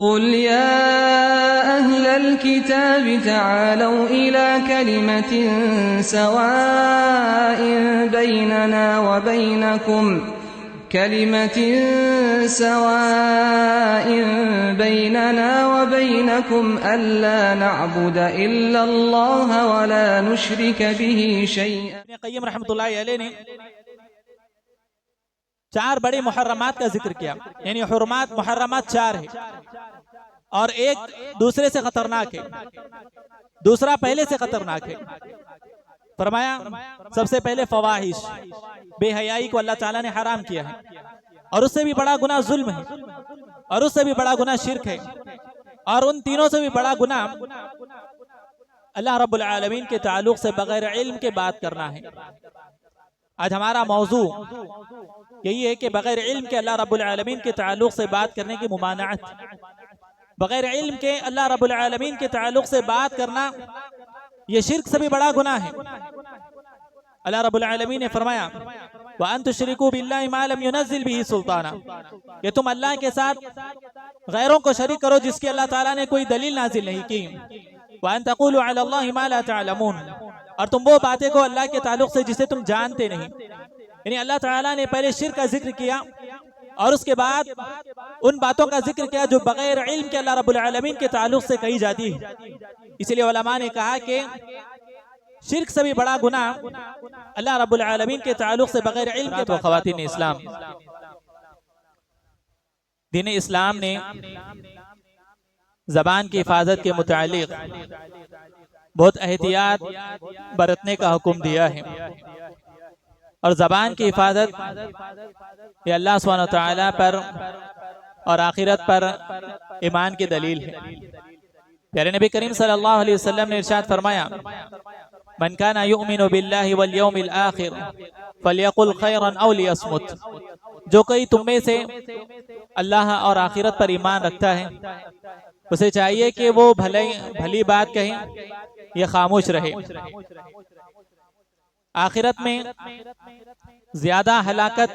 قل يا أهل الكتاب تعالوا إلى كلمة سواء بيننا وبينكم ألا نعبد إلا الله ولا نشرك به شيئا. ابن قیم رحمۃ اللہ علیہ نے چار بڑے محرمات کا ذکر کیا، یعنی حرمات محرمات چار ہیں اور ایک دوسرے سے خطرناک ہے، دوسرا پہلے سے خطرناک ہے۔ فرمایا سب سے پہلے فواحش، بے حیائی کو اللہ تعالیٰ نے حرام کیا ہے، اور اس سے بھی بڑا گناہ ظلم ہے، اور اس سے بھی بڑا گناہ شرک ہے، اور ان تینوں سے بھی بڑا گناہ اللہ رب العالمین کے تعلق سے بغیر علم کے بات کرنا ہے۔ آج ہمارا موضوع یہی ہے کہ بغیر علم کے اللہ رب العالمین کے تعلق سے بات کرنے کی ممانعت، بغیر علم کے اللہ رب العالمین کے تعلق سے بات کرنا یہ شرک سے بھی بڑا گناہ ہے۔ اللہ رب العالمین نے فرمایا وَأَن تُشْرِكُوا بِاللَّهِ مَا لَمْ يُنَزِّلْ بِهِ سُلْطَانًا، کہ تم اللہ کے ساتھ غیروں کو شریک کرو جس کی اللہ تعالیٰ نے کوئی دلیل نازل نہیں کی۔ وَأَن تَقُولُوا عَلَى اللَّهِ مَا لَا تَعْلَمُونَ، اور تم وہ باتیں کو اللہ کے تعلق سے جسے تم جانتے نہیں۔ یعنی اللہ تعالیٰ نے پہلے شرک کا ذکر کیا اور اس کے بعد ان باتوں کا ذکر کیا جو بغیر علم کے اللہ رب العالمین کے تعلق سے کہی جاتی ہے۔ اس لیے علماء نے کہا کہ شرک سے بھی بڑا گناہ اللہ رب العالمین کے تعلق سے بغیر علم کے۔ تو خواتین اسلام، دین اسلام نے زبان کی حفاظت کے متعلق بہت احتیاط برتنے کا حکم دیا ہے، اور زبان کی حفاظت یہ اللہ سبحانہ وتعالی پر اور آخرت پر ایمان کی دلیل ہے۔ پیارے نبی کریم صلی اللہ علیہ وسلم نے ارشاد فرمایا من کان یؤمن باللہ والیوم الآخر فلیقل خیرا او لیصمت، جو کوئی تم میں سے اللہ اور آخرت پر ایمان رکھتا ہے اسے چاہیے کہ وہ بھلی بات کہیں یہ خاموش رہے۔ آخرت میں زیادہ ہلاکت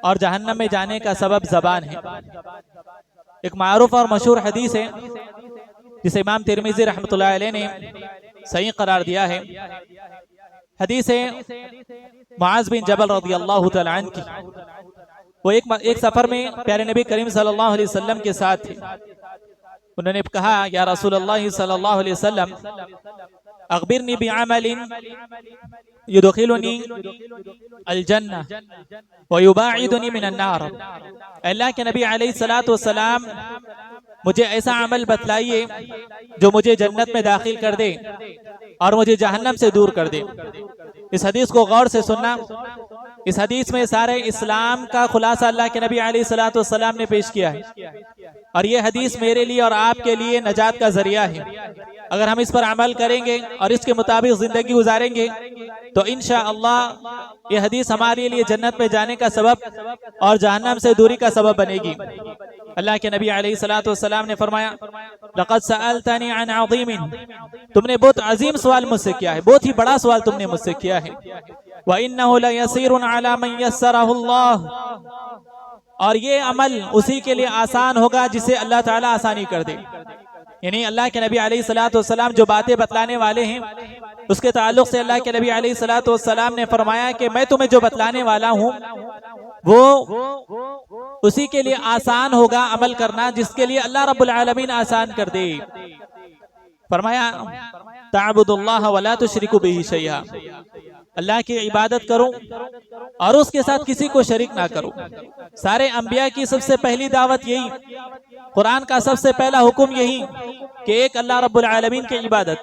اور جہنم میں جانے کا سبب زبان ہے۔ ایک معروف اور مشہور حدیث ہے جسے امام ترمذی رحمۃ اللہ علیہ نے صحیح قرار دیا ہے۔ حدیث ہے معاذ بن جبل رضی اللہ تعالی عنہ کی۔ وہ ایک سفر میں پیارے نبی کریم صلی اللہ علیہ وسلم کے ساتھ تھے۔ انہوں نے کہا یا رسول اللہ صلی اللہ علیہ وسلم اخبرنی بعمل یدخلنی الجنہ ویباعدنی من النار، اللہ کے نبی علیہ السلام مجھے ایسا عمل بتلائیے جو مجھے جنت میں داخل کر دے اور مجھے جہنم سے دور کر دے۔ اس حدیث کو غور سے سننا، اس حدیث میں سارے اسلام کا خلاصہ اللہ کے نبی علیہ السلام نے پیش کیا ہے، اور یہ حدیث میرے لیے اور آپ کے لیے نجات کا ذریعہ ہے۔ اگر ہم اس پر عمل کریں گے اور اس کے مطابق زندگی گزاریں گے تو انشاءاللہ یہ حدیث ہمارے لیے جنت میں جانے کا سبب اور جہنم سے دوری کا سبب بنے گی۔ اللہ کے نبی علیہ السلام نے فرمایا لقد سألتنی عن عظیم، تم نے بہت عظیم سوال مجھ سے کیا ہے، بہت ہی بڑا سوال تم نے مجھ سے کیا ہے۔ وَإِنَّهُ لَيَسِيرٌ عَلَى مَنْ يَسَّرَهُ اللَّهُ، اور یہ عمل اسی کے لیے آسان ہوگا جسے اللہ تعالیٰ آسانی کر دے۔ یعنی اللہ کے نبی علیہ السلام جو باتیں بتلانے والے ہیں اس کے تعلق سے اللہ کے نبی علیہ السلام نے فرمایا کہ میں تمہیں جو بتلانے والا ہوں وہ اسی کے لیے آسان ہوگا عمل کرنا جس کے لیے اللہ رب العالمین آسان کر دے۔ فرمایا تعبد اللہ ولا تشرک بہ شیئا، اللہ کی عبادت کرو اور اس کے ساتھ کسی کو شریک نہ کرو۔ سارے انبیاء کی سب سے پہلی دعوت یہی، قرآن کا سب سے پہلا حکم یہی کہ ایک اللہ رب العالمین کی عبادت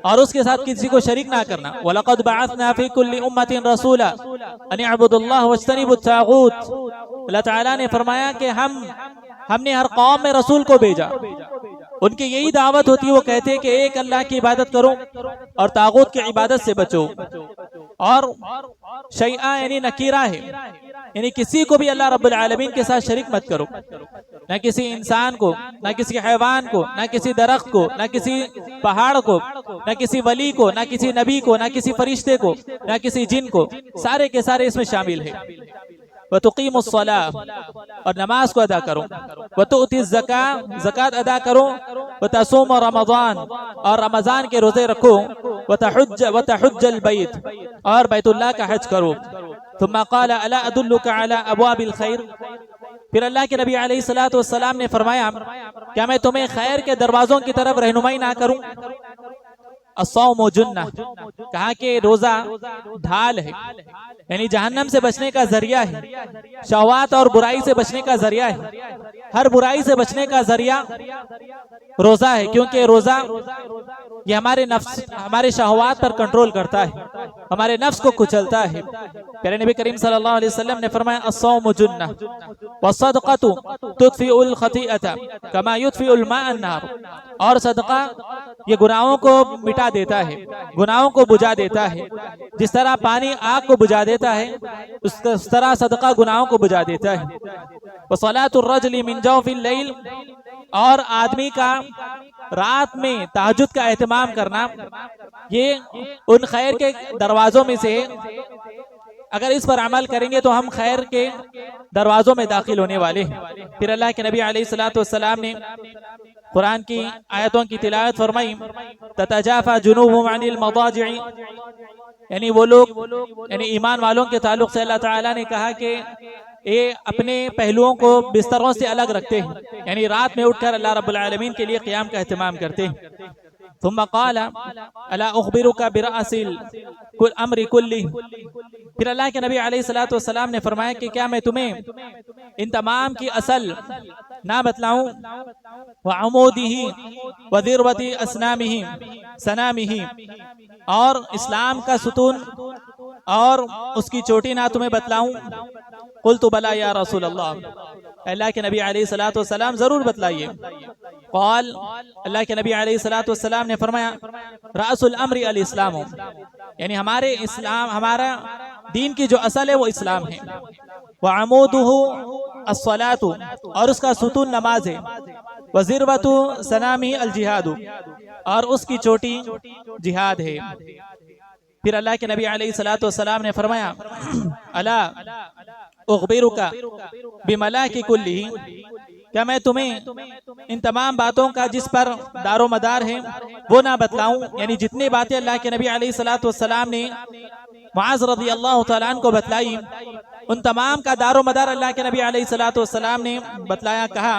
اور اس کے ساتھ کسی کو شریک نہ کرنا۔ وَلَقَدْ بَعَثْنَا فِي كُلِّ أُمَّةٍ رَسُولًا أَنِ اعْبُدُوا اللَّهَ وَاجْتَنِبُوا الطَّاغُوتَ، اللہ تعالیٰ نے فرمایا کہ ہم نے ہر قوم میں رسول کو بھیجا، ان کی یہی دعوت ہوتی، وہ کہتے کہ ایک اللہ کی عبادت کرو اور طاغوت کی عبادت سے بچو۔ اور شیئا یعنی نکیرہ ہے، یعنی کسی کو بھی اللہ رب العالمین کے ساتھ شریک مت کرو، نہ کسی انسان کو، نہ کسی حیوان کو، نہ کسی درخت کو، نہ کسی پہاڑ کو، نہ کسی ولی کو، نہ کسی نبی کو، نہ کسی فرشتے کو، نہ کسی جن کو، سارے کے سارے اس میں شامل ہے۔ وتقیم الصلاة اور نماز کو ادا کرو، وتؤتی الزکاة زکات ادا کرو، وتصوم رمضان اور رمضان کے روزے رکھو، وتحج البیت اور بیت اللہ کا حج کرو۔ ثم قال الا ادلک علی ابواب الخیر، پھر اللہ کے نبی علیہ الصلوۃ والسلام نے فرمایا کیا میں تمہیں خیر کے دروازوں کی طرف رہنمائی نہ کروں؟ الصوم جنہ، کہا کہ روزہ ڈھال ہے، یعنی جہنم سے بچنے کا ذریعہ ہے، شہوات اور برائی سے بچنے کا ذریعہ ہے، ہر برائی سے بچنے کا ذریعہ روزہ ہے، کیونکہ روزہ یہ ہمارے نفس، ہمارے شہوات پر کنٹرول کرتا ہے، ہمارے نفس کو کچلتا ہے۔ پیارے نبی کریم صلی اللہ علیہ وسلم نے فرمایا الصوم جنہ والصدقۃ تطفئ الخطیئۃ کما یطفئ الماء النار، اور صدقہ یہ گناہوں کو مٹا دیتا ہے، گناہوں کو بجھا دیتا ہے، جس طرح پانی آگ کو بجھا دیتا ہے اس طرح صدقہ گناہوں کو بجھا دیتا ہے۔ وصلاۃ الرجل من جوف اللیل، اور آدمی کا رات میں تہجد کا اہتمام کرنا، یہ ان خیر کے دروازوں میں سے، اگر اس پر عمل کریں گے تو ہم خیر کے دروازوں میں داخل ہونے والے ہیں۔ پھر اللہ کے نبی علیہ الصلوۃ والسلام نے قرآن کی آیتوں کی تلاوت فرمائی تتجافى جنوبهم عن المضاجع، یعنی وہ لوگ، یعنی ایمان والوں کے تعلق سے اللہ تعالیٰ نے کہا کہ یہ اپنے پہلوؤں کو بستروں سے الگ رکھتے ہیں، یعنی رات میں اٹھ کر اللہ رب العالمین کے لیے قیام کا اہتمام کرتے ہیں۔ ثم قال الا اخبرك برأس الامر كله، پھر اللہ کے نبی علیہ الصلوۃ والسلام نے فرمایا کہ کیا میں تمہیں ان تمام کی اصل نہ بتلاؤں؟ وعموده وذروة سنامه، اور اسلام کا ستون اور اس کی چوٹی نہ تمہیں بتلاؤں؟ قلت بلا یا رسول اللہ، اللہ کے نبی علیہ الصلوۃ والسلام ضرور بتلائیے۔ قال، اللہ کے نبی علیہ الصلوۃ والسلام نے فرمایا رأس الامر الاسلام، یعنی ہمارے اسلام، ہمارا دین کی جو اصل ہے وہ اسلام ہے۔ وعموده الصلاة، اور اس کا ستون نماز ہے۔ وذروة سنامه الجہاد، اور اس کی چوٹی جہاد ہے۔ پھر اللہ کے نبی علیہ الصلوۃ والسلام نے فرمایا الا اخبرک بملاک کلہ، کیا میں تمہیں ان تمام باتوں کا جس پر دار و مدار ہے وہ نہ بتلاؤں؟ یعنی جتنی باتیں اللہ کے نبی علیہ الصلوۃ والسلام نے معاذ رضی اللہ تعالیٰ عنہ کو بتلائی، ان تمام کا دار و مدار اللہ کے نبی علیہ الصلوۃ والسلام نے بتلایا۔ کہا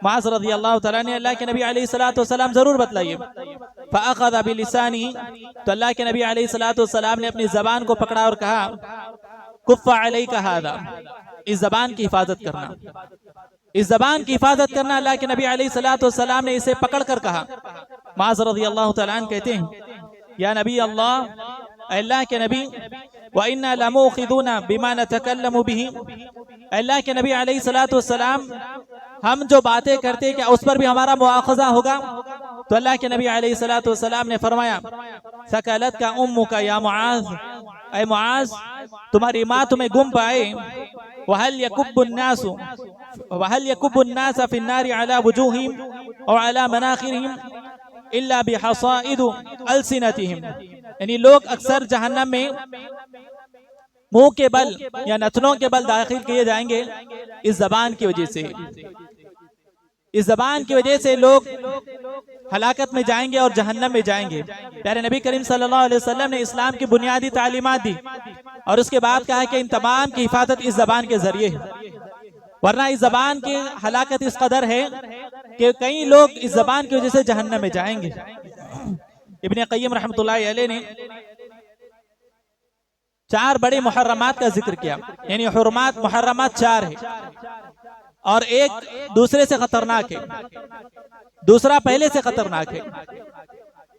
معاذ رضی اللہ تعالیٰ نے اللہ کے نبی علیہ الصلوۃ والسلام ضرور بتلائیے۔ فأخذ بلسانه، تو اللہ کے نبی علیہ الصلوۃ والسلام نے اپنی زبان کو پکڑا اور کہا کف علیک ھذا، اس زبان کی حفاظت کرنا، اس زبان کی حفاظت کرنا۔ اللہ کے نبی علیہ الصلوۃ والسلام نے اسے پکڑ کر کہا۔ معاذ رضی اللہ تعالیٰ عنہ کہتے ہیں یا نبی اللہ، اے اللہ کے نبی، وَإِنَّا لَمُؤْخِذُونَ بِمَا نَتَكَلَّمُ بِهِ، اے اللہ کے نبی علیہ الصلوۃ والسلام، ہم جو باتیں کرتے ہیں کیا اس پر بھی ہمارا مواخذہ ہوگا؟ تو اللہ کے نبی علیہ الصلوۃ والسلام نے فرمایا ثقلتک امک یا معاذ، اے معاذ تمہاری ماں تمہیں گم پائے۔ وَهَلْ يَكُبُّ النَّاسَ فِي النَّارِ عَلَى وُجُوهِهِمْ أَوْ عَلَى مَنَاخِرِهِمْ إِلَّا بِحَصَائِدِ أَلْسِنَتِهِمْ، یعنی لوگ اکثر جہنم میں منہ کے بل یا نتنوں کے بل داخل کیے جائیں گے اس زبان کی وجہ سے، اس زبان کی وجہ سے لوگ ہلاکت میں جائیں گے اور جہنم میں جائیں گے۔ پیارے نبی کریم صلی اللہ علیہ وسلم نے اسلام کی بنیادی تعلیمات دی اور اس کے بعد کہا کہ ان تمام کی حفاظت اس زبان کے ذریعے ہے، ورنہ اس زبان کی ہلاکت اس قدر ہے کہ کئی لوگ اس زبان کی وجہ سے جہنم میں جائیں گے۔ ابن قیم رحمۃ اللہ علیہ نے 4 بڑے محرمات کا ذکر کیا، یعنی حرمات، محرمات 4 ہیں اور ایک دوسرے سے خطرناک ہے، دوسرا پہلے سے خطرناک ہے۔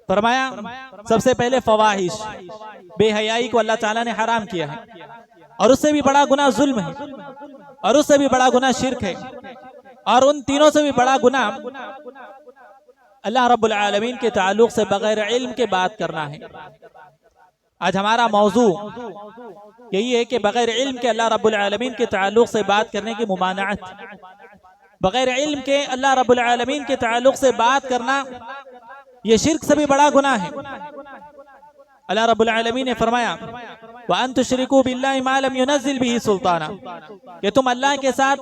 فرمایا سب سے پہلے فواحش، بے حیائی کو اللہ تعالیٰ نے حرام کیا ہے، اور اس سے بھی بڑا گناہ ظلم ہے، اور اس سے بھی بڑا گناہ شرک ہے، اور ان تینوں سے بھی بڑا گناہ اللہ رب العالمین کے تعلق سے بغیر علم کے بات کرنا ہے۔ آج ہمارا موضوع یہی ہے کہ بغیر علم کے اللہ رب العالمین کے تعلق سے بات کرنے کی ممانعت، بغیر علم کے اللہ رب العالمین کے تعلق سے بات کرنا یہ شرک سے بھی بڑا گناہ ہے۔ اللہ رب العالمین نے فرمایا وَأَن تُشْرِكُوا بِاللَّهِ مَا لَمْ يُنَزِّلْ بِهِ سُلْطَانًا، کہ تم اللہ کے ساتھ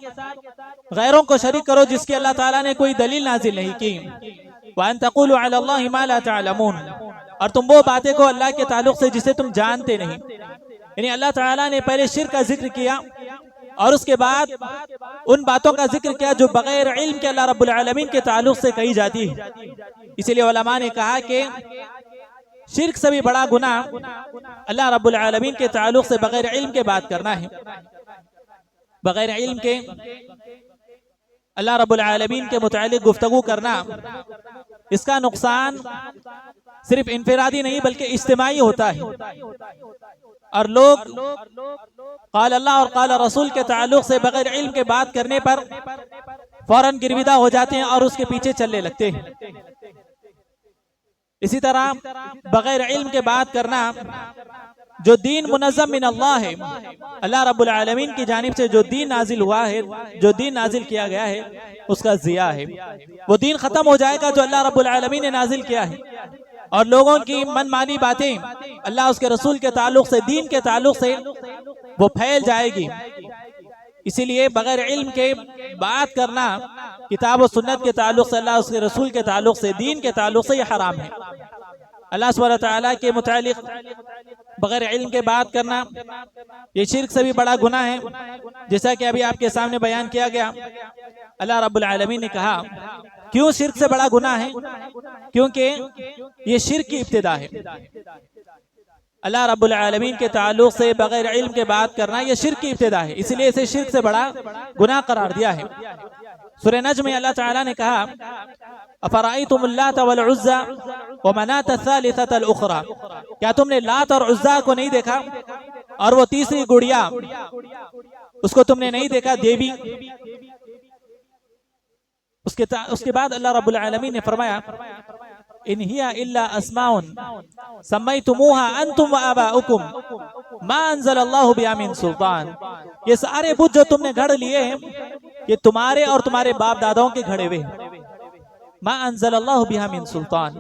غیروں کو شریک کرو جس کی اللہ تعالیٰ نے کوئی دلیل نازل نہیں کی. وَأَن تَقُولُوا عَلَى اللَّهِ مَا لَا تَعْلَمُونَ، اور تم وہ باتیں کہو اللہ کے تعلق سے جسے تم جانتے نہیں. یعنی اللہ تعالیٰ نے پہلے شرک کا ذکر کیا اور اس کے بعد ان باتوں کا ذکر کیا جو بغیر علم کے اللہ رب العالمین کے تعلق سے کہی جاتی ہے. اسی لیے علماء نے کہا کہ شرک سے بھی بڑا گناہ اللہ رب العالمین کے تعلق سے بغیر علم کے بات کرنا ہے. بغیر علم کے اللہ رب العالمین کے متعلق گفتگو کرنا، اس کا نقصان صرف انفرادی نہیں بلکہ اجتماعی ہوتا ہے. اور لوگ قال اللہ اور قال رسول کے تعلق سے بغیر علم کے بات کرنے پر فوراً گرویدہ ہو جاتے ہیں اور اس کے پیچھے چلنے لگتے ہیں. اسی طرح بغیر علم کے بات کرنا، جو دین منظم من اللہ ہے، اللہ رب العالمین کی جانب سے جو دین نازل ہوا ہے، جو دین نازل کیا گیا ہے، اس کا ضیاع ہے. وہ دین ختم ہو جائے گا جو اللہ رب العالمین نے نازل کیا ہے، اور لوگوں کی من مانی باتیں اللہ اس کے رسول کے تعلق سے، دین کے تعلق سے وہ پھیل جائے گی. اسی لیے بغیر علم کے بات کرنا کتاب و سنت کے تعلق سے، اللہ اس کے رسول کے تعلق سے، دین کے تعلق سے یہ حرام ہے. اللہ سبحانہ تعالیٰ کے متعلق بغیر علم کے بات کرنا یہ شرک سے بھی بڑا گناہ ہے. جیسا کہ ابھی آپ کے سامنے بیان کیا گیا، اللہ رب العالمین نے کہا کیوں شرک سے بڑا گناہ ہے؟ کیونکہ یہ شرک کی ابتدا ہے. اللہ رب العالمین کے تعلق سے بغیر علم کے بات کرنا یہ شرک کی ابتدا ہے، اس لیے اسے شرک سے بڑا گناہ قرار دیا ہے. سورہ نجم میں اللہ تعالیٰ نے کہا افرأیتم اللات والعزى ومناة الثالثة الأخرى، کیا تم نے لات اور عزا کو نہیں دیکھا اور وہ تیسری گڑیا اس کو تم نے نہیں دیکھا، دیوی. اس کے بعد اللہ رب العالمین نے فرمایا ان ہی الا اسماء سمیتموها انتم وآباؤکم ما انزل اللہ بہا من سلطان، یہ سارے بت جو تم نے گھڑ لیے ہیں یہ تمہارے اور تمہارے باپ داداؤں کے گھڑے ہوئے ہیں. ما انزل اللہ بہا من سلطان،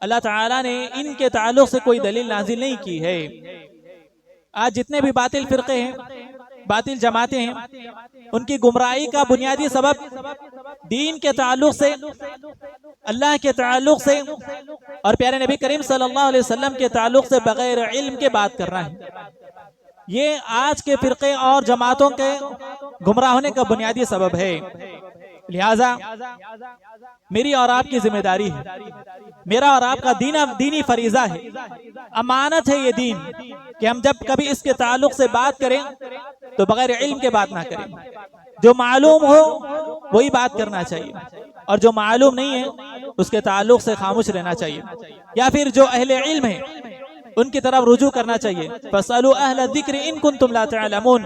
اللہ تعالیٰ نے ان کے تعلق سے کوئی دلیل نازل نہیں کی ہے. آج جتنے بھی باطل فرقے ہیں، باطل جماعتیں ہیں، ان کی گمراہی کا بنیادی سبب دین کے تعلق سے، اللہ کے تعلق سے اور پیارے نبی کریم صلی اللہ علیہ وسلم کے تعلق سے بغیر علم کے بات کرنا ہے. یہ آج کے فرقے اور جماعتوں کے گمراہ ہونے کا بنیادی سبب ہے. لہٰذا میری اور آپ کی ذمہ داری ہے، میرا اور آپ کا دینی فریضہ ہے، امانت ہے یہ دین، کہ ہم جب کبھی اس کے تعلق سے بات کریں تو بغیر علم کے بات نہ کریں. جو معلوم ہو وہی بات کرنا چاہیے، اور جو معلوم نہیں ہے اس کے تعلق سے خاموش رہنا چاہیے، یا پھر جو اہل علم ہیں ان کی طرف رجوع کرنا چاہیے. فَاسْأَلُوا أَهْلَ الذِّكْرِ إِن كُنتُمْ لَا تَعْلَمُونَ.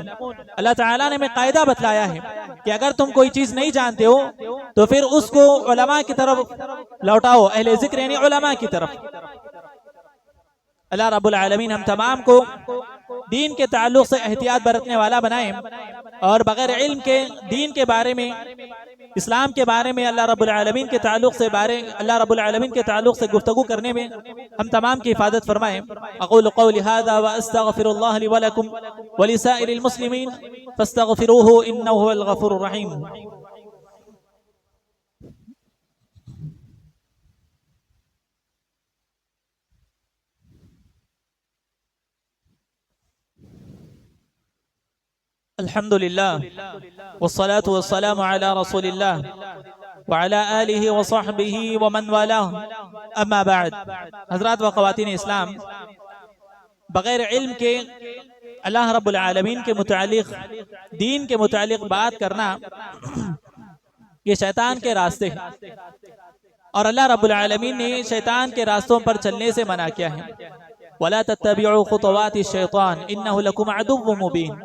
اللہ تعالیٰ نے ہمیں قاعدہ بتلایا ہے کہ اگر تم کوئی چیز نہیں جانتے ہو تو پھر اس کو علماء کی طرف لوٹاؤ، اہل ذکر یعنی علماء کی طرف. اللہ رب العالمین ہم تمام کو دین کے تعلق سے احتیاط برتنے والا بنائیں، اور بغیر علم کے دین کے بارے میں، اسلام کے بارے میں، اللہ رب العالمین کے تعلق سے گفتگو کرنے میں ہم تمام کی حفاظت فرمائیں. اقول قولی ھذا واستغفر اللہ لی ولکم ولسائر المسلمین فاستغفروہ انہ هو الغفور الرحیم. الحمد للہ والصلاة والسلام علی رسول اللہ وعلی آلہ وصحبہ ومن والاہ، اما بعد. حضرات و خواتین اسلام، بغیر علم کے اللہ رب العالمین کے متعلق، دین کے متعلق بات کرنا یہ شیطان کے راستے ہیں، اور اللہ رب العالمین نے شیطان کے راستوں پر چلنے سے منع کیا ہے. وَلَا تَتَّبِعُوا خُطُوَاتِ الشَّيْطَانِ إِنَّهُ لَكُمْ عَدُوٌّ مُبِينٌ.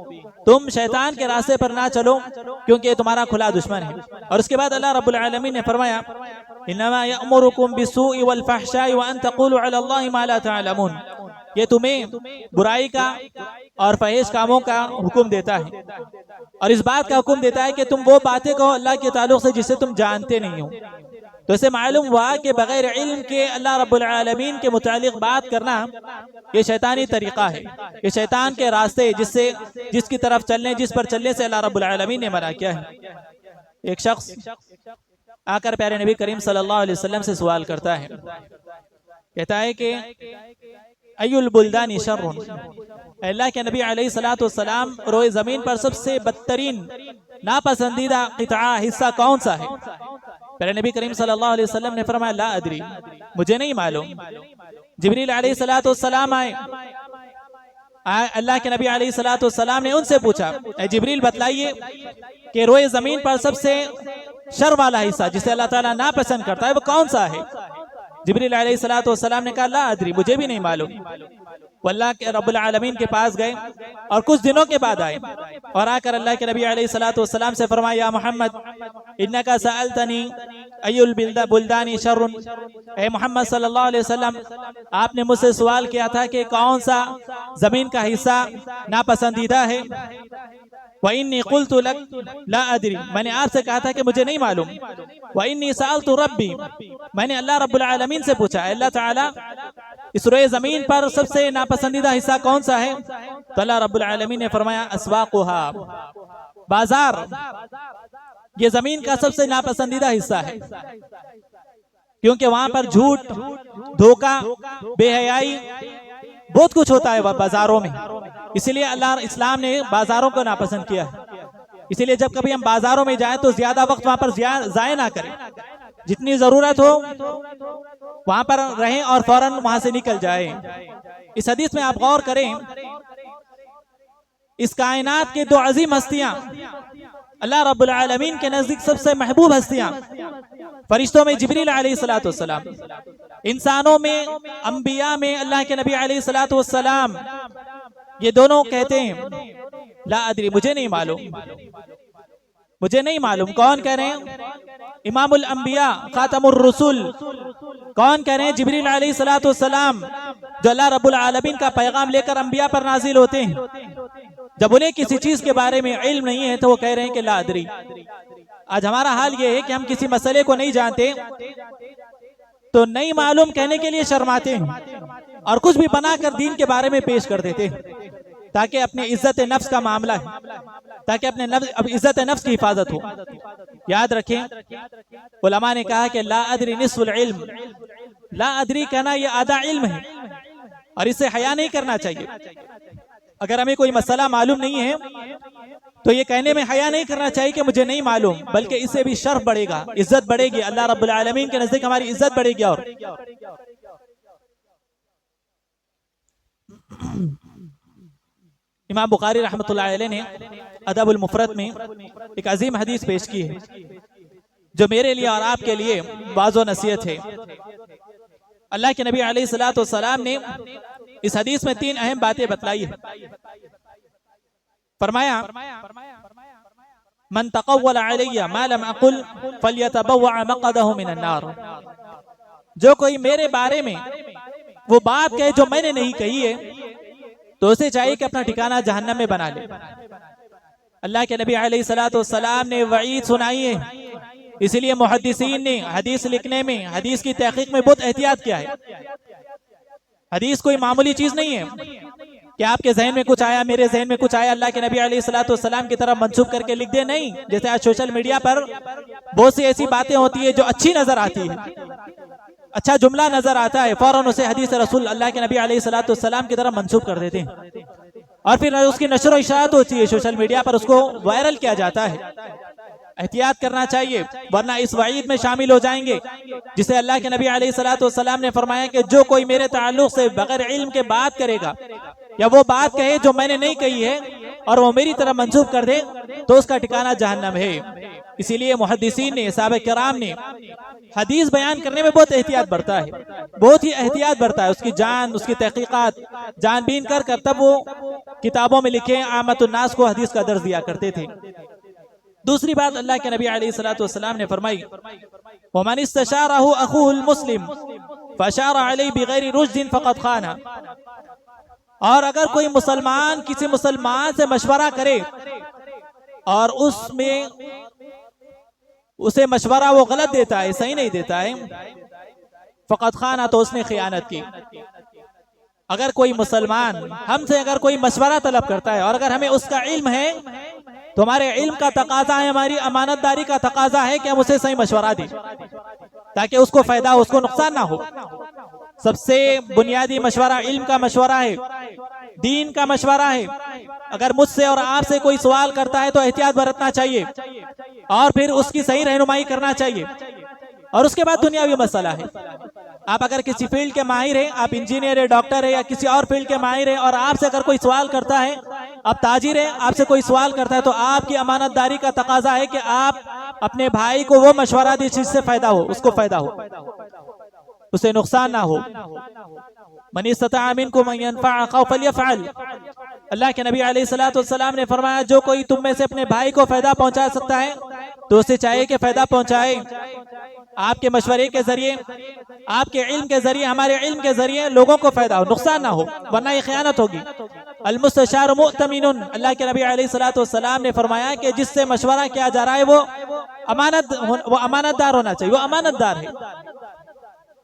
تم شیطان کے راستے پر نہ چلو کیونکہ یہ تمہارا کھلا دشمن ہے. اور اس کے بعد اللہ رب العالمین نے فرمایا انما یأمرکم بالسوء والفحشاء وان تقولوا علی اللہ ما لا تعلمون. یہ تمہیں برائی کا اور فحش کاموں کا حکم دیتا ہے، اور اس بات کا حکم دیتا ہے کہ تم وہ باتیں کہو اللہ کے تعلق سے جسے تم جانتے نہیں ہو. تو اسے معلوم ہوا کہ بغیر علم کے اللہ رب العالمین کے متعلق بات کرنا یہ شیطانی طریقہ ہے، یہ شیطان کے راستے جس کی طرف چلنے، جس پر چلنے سے اللہ رب العالمین نے منع کیا ہے۔ ایک شخص آ کر پیارے نبی کریم صلی اللہ علیہ وسلم سے سوال کرتا ہے، کہتا ہے کہ ای البلدان شر، اللہ کے نبی علیہ الصلوۃ والسلام روئے زمین پر سب سے بدترین ناپسندیدہ قطعہ حصہ کون سا ہے؟ پیارے نبی کریم صلی اللہ علیہ وسلم نے فرمایا لا ادری، مجھے نہیں معلوم۔ جبریل علیہ الصلوۃ والسلام آئے، اللہ کے نبی علیہ الصلوۃ والسلام نے ان سے پوچھا اے جبریل بتلائیے کہ روئے زمین پر سب سے شر والا حصہ جسے اللہ تعالیٰ ناپسند کرتا ہے وہ کون سا ہے؟ جبریل علیہ الصلوۃ والسلام نے کہا لا ادری، مجھے بھی نہیں معلوم۔ وہ اللہ کے رب العالمین کے پاس گئے اور کچھ دنوں کے بعد آئے اور آ کر اللہ کے نبی علیہ الصلوۃ والسلام سے فرمایا یا محمد انک سألتنی ای البلدان شر، اے محمد صلی اللہ علیہ وسلم آپ نے مجھ سے سوال کیا تھا کہ کون سا زمین کا حصہ ناپسندیدہ ہے۔ وَإِنِّي قُلْتُ لَكَ لَا أَدْرِي، میں نے آپ سے کہا تھا کہ مجھے نہیں معلوم۔ وَإِنِّي سَأَلْتُ رَبِّي، میں نے اللہ رب العالمین سے پوچھا اے اللہ تعالیٰ اس روئے زمین پر سب سے ناپسندیدہ حصہ کون سا ہے؟ تو اللہ رب العالمین نے فرمایا اسواقها، بازار یہ زمین کا سب سے ناپسندیدہ حصہ ہے، کیونکہ وہاں پر جھوٹ، دھوکہ، بے حیائی بہت کچھ ہوتا ہے بازاروں میں، اسی لیے اللہ اسلام نے بازاروں کو ناپسند کیا ہے۔ اسی لیے جب کبھی ہم بازاروں میں جائیں تو زیادہ وقت وہاں پر ضائع نہ کریں، جتنی ضرورت ہو وہاں پر رہیں اور فوراً وہاں سے نکل جائیں۔ اس حدیث میں آپ غور کریں، اس کائنات کے دو عظیم ہستیاں اللہ رب العالمین کے نزدیک سب سے محبوب ہستیاں، فرشتوں میں جبریل علیہ الصلوۃ والسلام، انسانوں میں انبیاء میں اللہ کے نبی علیہ الصلوۃ والسلام، یہ دونوں کہتے ہیں لا ادری، مجھے نہیں معلوم، مجھے نہیں معلوم۔ کون کہہ رہے ہیں؟ امام الانبیاء خاتم الرسول، کون کہہ رہے ہیں؟ جبریل علیہ الصلوۃ والسلام، جو اللہ رب العالمین کا پیغام لے کر انبیاء پر نازل ہوتے ہیں، جب انہیں کسی چیز کے بارے میں علم نہیں ہے تو وہ کہہ رہے ہیں کہ لا ادری۔ آج ہمارا حال یہ ہے کہ ہم کسی مسئلے کو نہیں جانتے تو نہیں معلوم کہنے کے لیے شرماتے ہیں اور کچھ بھی بنا کر دین کے بارے میں پیش کر دیتے ہیں تاکہ اپنے عزت نفس کا معاملہ ہے، تاکہ اپنے عزت نفس کی حفاظت ہو۔ یاد رکھیں علماء نے کہا کہ لا ادری نصف العلم، لا ادری کہنا یہ آدھا علم ہے اور اس سے حیا نہیں کرنا چاہیے۔ اگر ہمیں کوئی مسئلہ معلوم نہیں ہے تو یہ کہنے میں حیا نہیں کرنا چاہیے کہ مجھے نہیں معلوم، بلکہ اس سے بھی شرف بڑھے گا، عزت بڑھے گی، اللہ رب العالمین کے نزدیک ہماری عزت بڑھے گی۔ اور امام بخاری رحمۃ اللہ علیہ نے ادب المفرد میں ایک عظیم حدیث پیش کی ہے جو میرے لیے اور آپ کے لیے واعظ و نصیحت ہے۔ اللہ کے نبی علیہ الصلوۃ والسلام نے اس حدیث میں 3 اہم باتیں بتلائی ہیں۔ فرمایا من تقول علی ما لم اقل فلیتبوع مقعدہ من النار، جو کوئی میرے بارے میں وہ بات کہے جو میں نے نہیں کہی ہے تو اسے چاہیے کہ اپنا ٹھکانہ جہنم میں بنا لے۔ اللہ کے نبی علیہ الصلوۃ والسلام نے وعید سنائی ہے، اسی لیے محدثین نے حدیث لکھنے میں، حدیث کی تحقیق میں بہت احتیاط کیا ہے۔ حدیث کوئی معمولی چیز نہیں ہے کہ آپ کے ذہن میں کچھ آیا، میرے ذہن میں کچھ آیا، اللہ کے نبی علیہ الصلوۃ والسلام کی طرف منسوب کر کے لکھ دے، نہیں۔ جیسے آج سوشل میڈیا پر بہت سی ایسی باتیں ہوتی ہیں جو اچھی نظر آتی ہے، اچھا جملہ نظر آتا ہے، فوراً اسے حدیث رسول اللہ کے نبی علیہ الصلوۃ والسلام کی طرف منسوب کر دیتے ہیں اور پھر اس کی نشر و اشاعت ہوتی ہے، سوشل میڈیا پر اس کو وائرل کیا جاتا ہے۔ احتیاط کرنا چاہیے ورنہ اس وعید میں شامل ہو جائیں گے جسے اللہ کے نبی علیہ الصلوۃ والسلام نے فرمایا کہ جو کوئی میرے تعلق سے بغیر علم کے بات کرے گا یا وہ بات کہے جو میں نے نہیں کہی ہے اور وہ میری طرف منسوب کر دے تو اس کا ٹھکانہ جہنم ہے۔ اسی لیے محدثین نے، صحابہ کرام نے حدیث بیان کرنے میں بہت احتیاط برتا ہے، بہت ہی احتیاط برتا ہے، اس کی جان، اس کی تحقیقات جان بین کر تب وہ کتابوں میں لکھے عامت الناس کو حدیث کا درس دیا کرتے تھے۔ دوسری بات اللہ کے نبی علیہ الصلوۃ والسلام نے فرمائی وَمَنِ اسْتَشَارَهُ أَخُوهُ الْمُسْلِمُ فَأَشَارَ عَلَيْهِ بِغَيْرِ رُشْدٍ فَقَدْ خَانَ، اور اگر کوئی مسلمان کسی مسلمان سے مشورہ کرے اور اس میں اسے مشورہ وہ غلط دیتا ہے، صحیح نہیں دیتا ہے، فقط خانہ، تو اس نے خیانت کی۔ اگر کوئی مسلمان ہم سے اگر کوئی مشورہ طلب کرتا ہے اور اگر ہمیں اس کا علم ہے تو ہمارے علم کا تقاضا ہے، ہماری امانت داری کا تقاضا ہے کہ ہم اسے صحیح مشورہ دیں تاکہ اس کو فائدہ ہو، اس کو نقصان نہ ہو۔ سب سے بنیادی مشورہ علم کا مشورہ ہے، دین کا مشورہ ہے۔ اگر مجھ سے اور آپ سے کوئی سوال کرتا ہے تو احتیاط برتنا چاہیے اور پھر اس کی صحیح رہنمائی کرنا چاہیے۔ اور اس کے بعد دنیاوی مسئلہ ہے، آپ اگر کسی فیلڈ کے ماہر ہیں، آپ انجینئر ہے، ڈاکٹر ہے یا کسی اور فیلڈ کے ماہر ہیں، اور آپ سے اگر کوئی سوال کرتا ہے، آپ تاجر ہیں، آپ سے کوئی سوال کرتا ہے تو آپ کی امانت داری کا تقاضا ہے کہ آپ اپنے بھائی کو وہ مشورہ دیں جس سے فائدہ ہو، اس کو فائدہ ہو، اسے نقصان نہ ہو۔ من استطاع منکم ان ينفع اخاه فليفعل، اللہ کے نبی علیہ السلام نے فرمایا جو کوئی تم میں سے اپنے بھائی کو فائدہ پہنچا سکتا ہے تو اسے چاہیے کہ فائدہ پہنچائے۔ آپ کے مشورے کے ذریعے، آپ کے علم کے ذریعے، ہمارے علم کے ذریعے لوگوں کو فائدہ ہو، نقصان نہ ہو، ورنہ یہ خیانت ہوگی۔ المستشار مؤتمن، اللہ کے نبی علیہ السلام نے فرمایا کہ جس سے مشورہ کیا جا رہا ہے وہ امانت دار ہونا چاہیے، وہ امانت دار ہے۔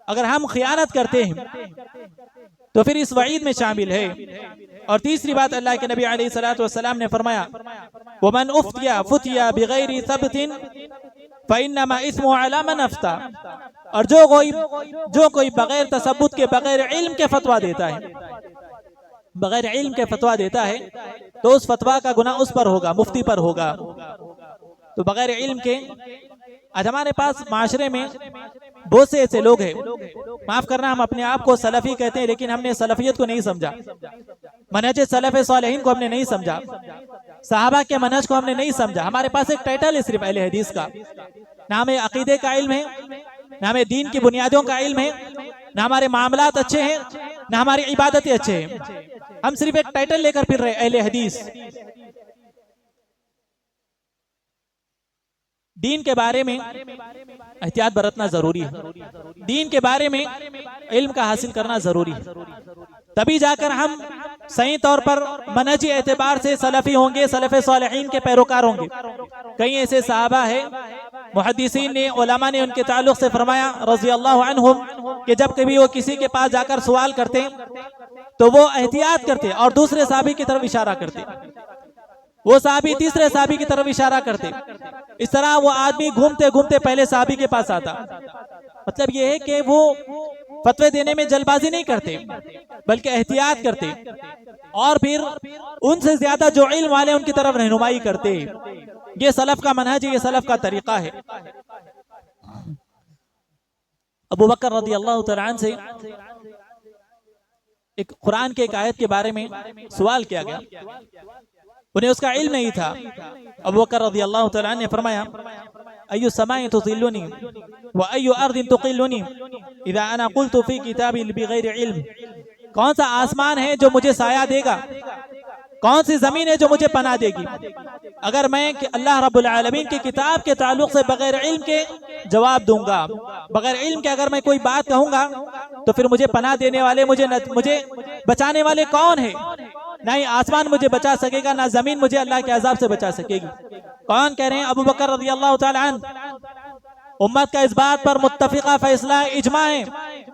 اگر ہم خیانت کرتے ہیں تو پھر اس وعید میں شامل ہے۔ اور تیسری بات اللہ کے نبی علیہ السلام نے فرمایا وَمَنْ أُفْتِيَ فُتِيَ بِغَيْرِ ثَبْتٍ فَإِنَّمَا إِثْمُ عَلَى مَنْ أَفْتَى، اور جو کوئی بغیر تثبت کے، بغیر علم کے فتویٰ دیتا ہے، بغیر علم کے فتویٰ دیتا ہے تو اس فتویٰ کا گناہ اس پر ہوگا، مفتی پر ہوگا۔ تو بغیر علم کے، آج ہمارے پاس معاشرے میں بہت سے ایسے لوگ ہیں، معاف کرنا ہم اپنے آپ کو سلفی کہتے ہیں لیکن ہم نے سلفیت کو نہیں سمجھا، منہج سلف صالحین کو ہم نے نہیں سمجھا، صحابہ کے منہج کو ہم نے نہیں سمجھا۔ ہمارے پاس ایک ٹائٹل ہے صرف اہل حدیث کا، نہ ہمیں عقیدے کا علم ہے، نہ ہمیں دین کی بنیادوں کا علم ہے، نہ ہمارے معاملات اچھے ہیں، نہ ہماری عبادتیں اچھے ہیں، ہم صرف ایک ٹائٹل لے کر پھر رہے اہل حدیث۔ دین کے بارے میں احتیاط برتنا ضروری ہے، دین کے بارے میں علم کا حاصل کرنا ضروری ہے، تبھی جا کر ہم صحیح طور پر منہجی اعتبار سے سلفی ہوں گے، سلف صالحین کے پیروکار ہوں گے۔ کئی ایسے صحابہ ہیں، محدثین نے، علماء نے ان کے تعلق سے فرمایا رضی اللہ عنہم کہ جب کبھی وہ کسی کے پاس جا کر سوال کرتے تو وہ احتیاط کرتے اور دوسرے صحابی کی طرف اشارہ کرتے، وہ صحابی تیسرے صحابی کی طرف اشارہ کرتے، اس طرح وہ آدمی گھومتے گھومتے پہلے صحابی کے پاس آتا۔ مطلب یہ ہے کہ وہ فتوے دینے میں جلد بازی نہیں کرتے بلکہ احتیاط کرتے اور پھر ان سے زیادہ جو علم والے ان کی طرف رہنمائی کرتے۔ یہ سلف کا منہج ہے، یہ سلف کا طریقہ ہے۔ ابو بکر رضی اللہ تعالیٰ عنہ سے ایک قرآن کے ایک آیت کے بارے میں سوال کیا گیا، انہیں اس کا علم نہیں تھا۔ ابو بکر رضی اللہ تعالیٰ عنہ نے فرمایا ایو السماء تظلنی و ایو ارض تقلنی اذا انا قلت فی کتابی بغیر علم، کون سا آسمان ہے جو مجھے سایہ دے گا، کون سی زمین ہے جو مجھے پناہ دے گی اگر میں اللہ رب العالمین کی کتاب کے تعلق سے بغیر علم کے جواب دوں گا، بغیر علم کے اگر میں کوئی بات کہوں گا تو پھر مجھے پناہ دینے والے، مجھے بچانے والے کون ہیں؟ نہ ہی آسمان مجھے بچا سکے گا، نہ زمین مجھے اللہ کے عذاب سے بچا سکے گی۔ کون کہہ رہے ہیں؟ ابو بکر رضی اللہ تعالی عنہ۔ امت کا اس بات پر متفقہ فیصلہ اجماع ہے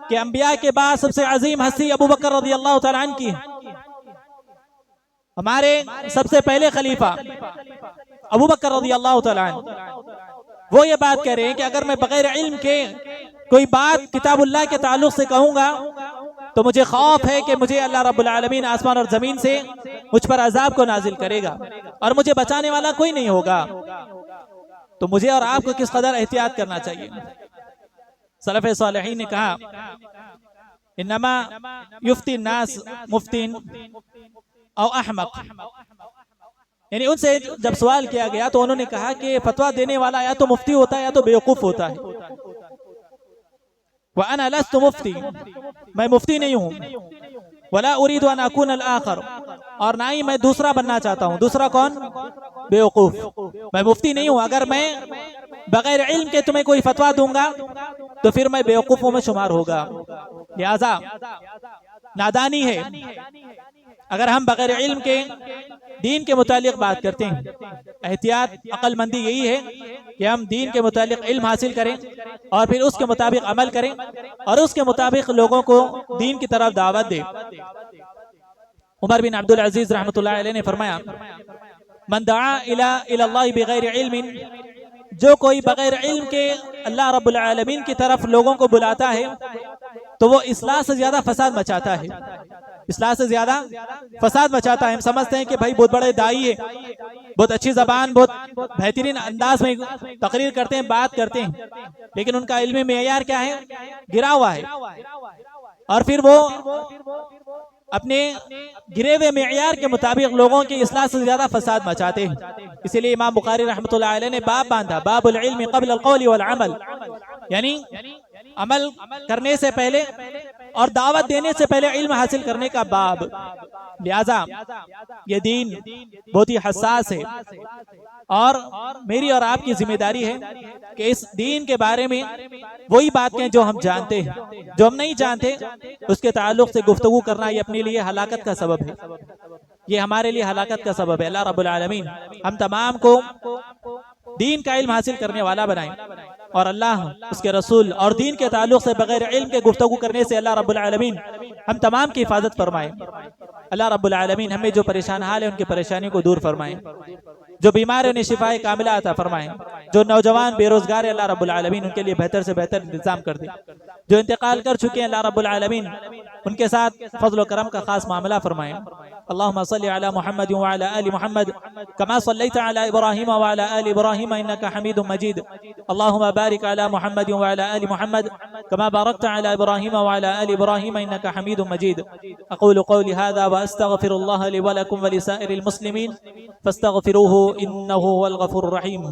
کہ انبیاء کے بعد سب سے عظیم ہستی ابو بکر رضی اللہ تعالی عنہ کی ہے۔ ہمارے سب سے پہلے خلیفہ ابو بکر رضی اللہ تعالی عنہ، وہ یہ بات کہہ رہے ہیں کہ اگر میں بغیر علم کے کوئی بات کتاب اللہ کے تعلق سے کہوں گا تو مجھے خوف ہے کہ مجھے اللہ رب العالمین آسمان اور زمین سے مجھ پر عذاب کو نازل کرے گا اور مجھے بچانے والا کوئی نہیں ہوگا۔ تو مجھے اور آپ کو کس قدر احتیاط کرنا چاہیے۔ سلف صالحین نے کہا انما یفتی الناس مفتین او احمق، یعنی ان سے جب سوال کیا گیا تو انہوں نے کہا کہ فتویٰ دینے والا یا تو مفتی ہوتا ہے یا تو بیوقوف ہوتا ہے۔ وَأَنَا لَسْتُ مُفْتِي، میں مفتی نہیں ہوں، وَلَا أُرِيدُ أَنْ أَكُونَ الْآخَرُ، اور نہ ہی میں دوسرا بننا چاہتا ہوں۔ دوسرا کون؟ بیوقوف۔ میں مفتی نہیں ہوں، اگر میں بغیر علم کے تمہیں کوئی فتویٰ دوں گا تو پھر میں بیوقوفوں میں شمار ہوگا، لہذا نادانی ہے اگر ہم بغیر علم کے دین کے متعلق بات کرتے ہیں. احتیاط عقل مندی یہی ہے کہ ہم دین کے متعلق علم حاصل کریں اور پھر اس کے مطابق عمل کریں اور اس کے مطابق لوگوں کو دین کی طرف دعوت دیں. عمر بن عبد العزیز رحمۃ اللہ علیہ نے فرمایا من دعا الی اللہ بغیر علم، جو کوئی بغیر علم کے اللہ رب العالمین کی طرف لوگوں کو بلاتا ہے تو وہ اصلاح سے زیادہ فساد مچاتا ہے. اصلاح سے زیادہ فساد مچاتا ہے. ہم سمجھتے ہیں کہ بھائی بہت بڑے دائی ہے، بہت اچھی زبان، بہت بہترین انداز میں تقریر کرتے ہیں، بات کرتے ہیں، لیکن ان کا علمی معیار کیا ہے؟ گرا ہوا ہے. اور پھر وہ اپنے گرے ہوئے معیار کے مطابق لوگوں کی اصلاح سے زیادہ فساد مچاتے ہیں. اسی لیے امام بخاری رحمۃ اللہ علیہ نے باب باندھا، باب العلم قبل القول والعمل، یعنی عمل کرنے سے پہلے اور دعوت دینے سے پہلے علم حاصل کرنے کا باب. لہذا یہ دین بہت ہی حساس ہے اور میری اور آپ کی ذمہ داری ہے کہ اس دین کے بارے میں وہی باتیں جو ہم جانتے ہیں، جو ہم نہیں جانتے اس کے تعلق سے گفتگو کرنا یہ اپنے لیے ہلاکت کا سبب ہے، یہ ہمارے لیے ہلاکت کا سبب ہے. اللہ رب العالمین ہم تمام کو دین کا علم حاصل کرنے والا بنائیں اور اللہ اس کے رسول اور دین کے تعلق سے بغیر علم کے گفتگو کرنے سے اللہ رب العالمین ہم تمام کی حفاظت فرمائیں. اللہ رب العالمین ہمیں جو پریشان حال ہے ان کی پریشانیوں کو دور فرمائیں، جو بیمار ہیں انہیں شفاء کاملہ عطا فرمائیں، جو نوجوان بے روزگار ہیں اللہ رب العالمین ان کے لیے بہتر سے بہتر انتظام کر دیں، جو انتقال کر چکے ہیں اللہ رب العالمین ان کے ساتھ فضل و کرم کا خاص معاملہ فرمائیں. اللهم صل على محمد وعلى آل محمد كما صليت على إبراهيم وعلى آل إبراهيم إنك حميد مجيد. اللهم بارك على محمد وعلى آل محمد كما باركت على إبراهيم وعلى آل إبراهيم إنك حميد مجيد. أقول قولي هذا وأستغفر الله لي ولكم ولسائر المسلمين فاستغفروه إنه هو الغفور الرحيم.